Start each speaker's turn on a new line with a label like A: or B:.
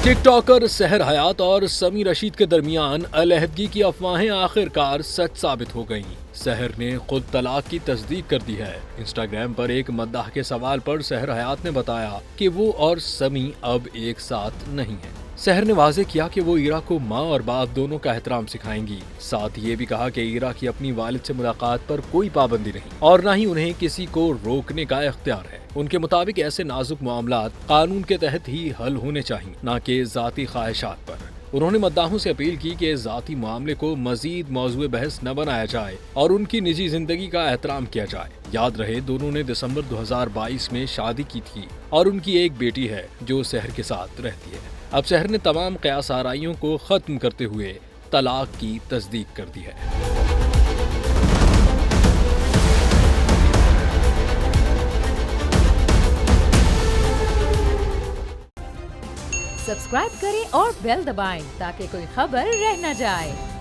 A: TikToker सहर हयात और समी रशीद के दरमियान अलहदगी की अफवाहें आखिरकार सच साबित हो गईं। सहर ने खुद तलाक की तस्दीक कर दी है। इंस्टाग्राम पर एक मद्दाह के सवाल पर सहर हयात ने बताया कि वो और समी अब एक साथ नहीं हैं। सहर ने वाजे किया कि वो ईरा को माँ और बाप दोनों का एहतराम सिखाएंगी। साथ ये भी कहा कि ईरा की अपनी वालिद से मुलाकात पर कोई पाबंदी नहीं और न ही उन्हें किसी को रोकने का इख्तियार है। उनके मुताबिक ऐसे नाजुक मामलात कानून के तहत ही हल होने चाहिए, न कि जाती ख्वाहिशात पर। उन्होंने मद्दाहों से अपील की कि जाती मामले को मजीद मौजूए बहस न बनाया जाए और उनकी निजी जिंदगी का एहतराम किया जाए। याद रहे, दोनों ने दिसंबर 2022 में शादी की थी और उनकी एक बेटी है जो सहर के साथ रहती है। अब सहर ने तमाम क़यास आराइयों को खत्म करते हुए तलाक की तस्दीक कर दी है।
B: सब्सक्राइब करें और बेल दबाएं ताकि कोई खबर रह न जाए।